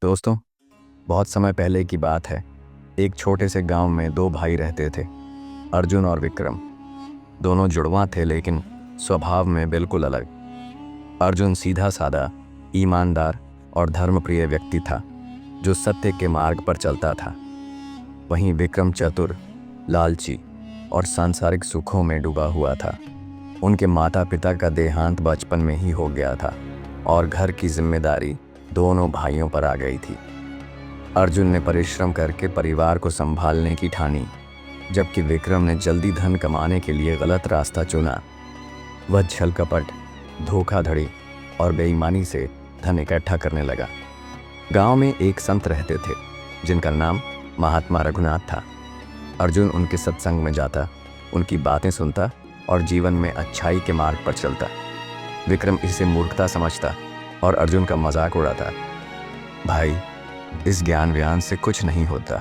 दोस्तों, बहुत समय पहले की बात है। एक छोटे से गांव में दो भाई रहते थे, अर्जुन और विक्रम। दोनों जुड़वा थे लेकिन स्वभाव में बिल्कुल अलग। अर्जुन सीधा साधा, ईमानदार और धर्मप्रिय व्यक्ति था जो सत्य के मार्ग पर चलता था। वहीं विक्रम चतुर, लालची और सांसारिक सुखों में डूबा हुआ था। उनके माता पिता का देहांत बचपन में ही हो गया था और घर की जिम्मेदारी दोनों भाइयों पर आ गई थी। अर्जुन ने परिश्रम करके परिवार को संभालने की ठानी, जबकि विक्रम ने जल्दी धन कमाने के लिए गलत रास्ता चुना। वह छल कपट, धोखाधड़ी और बेईमानी से धन इकट्ठा करने लगा। गांव में एक संत रहते थे जिनका नाम महात्मा रघुनाथ था। अर्जुन उनके सत्संग में जाता, उनकी बातें सुनता और जीवन में अच्छाई के मार्ग पर चलता। विक्रम इसे मूर्खता समझता और अर्जुन का मजाक उड़ाता। भाई, इस ज्ञान व्यान से कुछ नहीं होता।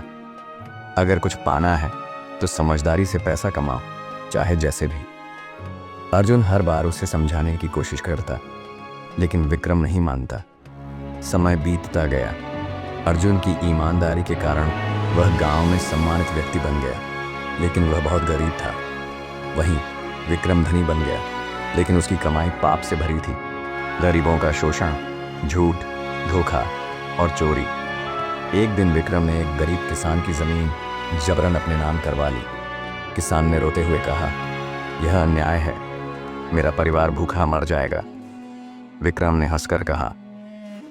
अगर कुछ पाना है तो समझदारी से पैसा कमाओ, चाहे जैसे भी। अर्जुन हर बार उसे समझाने की कोशिश करता, लेकिन विक्रम नहीं मानता। समय बीतता गया। अर्जुन की ईमानदारी के कारण वह गांव में सम्मानित व्यक्ति बन गया, लेकिन वह बहुत गरीब था। वहीं विक्रम धनी बन गया, लेकिन उसकी कमाई पाप से भरी थी। गरीबों का शोषण, झूठ, धोखा और चोरी। एक दिन विक्रम ने एक गरीब किसान की जमीन जबरन अपने नाम करवा ली। किसान ने रोते हुए कहा, यह अन्याय है, मेरा परिवार भूखा मर जाएगा। विक्रम ने हंसकर कहा,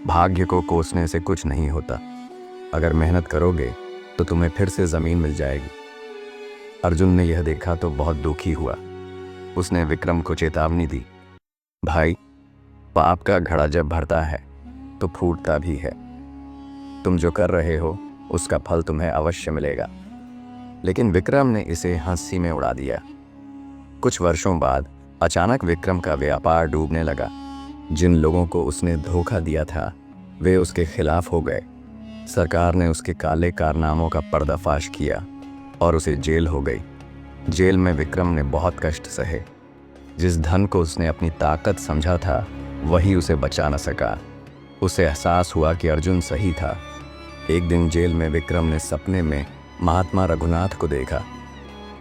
भाग्य को कोसने से कुछ नहीं होता। अगर मेहनत करोगे तो तुम्हें फिर से जमीन मिल जाएगी। अर्जुन ने यह देखा तो बहुत दुखी हुआ। उसने विक्रम को चेतावनी दी, भाई, पाप का घड़ा जब भरता है तो फूटता भी है। तुम जो कर रहे हो उसका फल तुम्हें अवश्य मिलेगा। लेकिन विक्रम ने इसे हंसी में उड़ा दिया। कुछ वर्षों बाद अचानक विक्रम का व्यापार डूबने लगा। जिन लोगों को उसने धोखा दिया था वे उसके खिलाफ हो गए। सरकार ने उसके काले कारनामों का पर्दाफाश किया और उसे जेल हो गई। जेल में विक्रम ने बहुत कष्ट सहे। जिस धन को उसने अपनी ताकत समझा था वही उसे बचा न सका। उसे एहसास हुआ कि अर्जुन सही था। एक दिन जेल में विक्रम ने सपने में महात्मा रघुनाथ को देखा।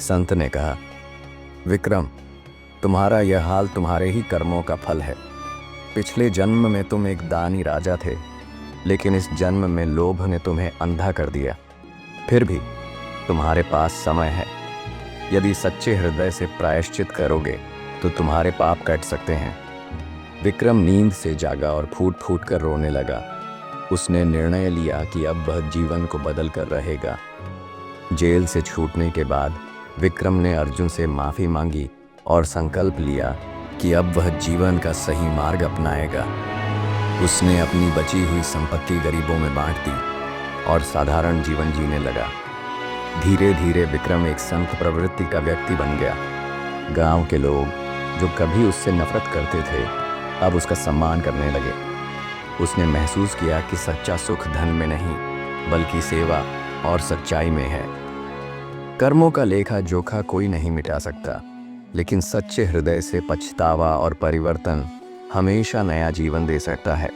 संत ने कहा, विक्रम, तुम्हारा यह हाल तुम्हारे ही कर्मों का फल है। पिछले जन्म में तुम एक दानी राजा थे, लेकिन इस जन्म में लोभ ने तुम्हें अंधा कर दिया। फिर भी तुम्हारे पास समय है। यदि सच्चे हृदय से प्रायश्चित करोगे तो तुम्हारे पाप कट सकते हैं। विक्रम नींद से जागा और फूट फूट कर रोने लगा। उसने निर्णय लिया कि अब वह जीवन को बदल कर रहेगा। जेल से छूटने के बाद विक्रम ने अर्जुन से माफ़ी मांगी और संकल्प लिया कि अब वह जीवन का सही मार्ग अपनाएगा। उसने अपनी बची हुई संपत्ति गरीबों में बांट दी और साधारण जीवन जीने लगा। धीरे धीरे विक्रम एक संत प्रवृत्ति का व्यक्ति बन गया। गांव के लोग जो कभी उससे नफरत करते थे अब उसका सम्मान करने लगे। उसने महसूस किया कि सच्चा सुख धन में नहीं बल्कि सेवा और सच्चाई में है। कर्मों का लेखा जोखा कोई नहीं मिटा सकता, लेकिन सच्चे हृदय से पछतावा और परिवर्तन हमेशा नया जीवन दे सकता है।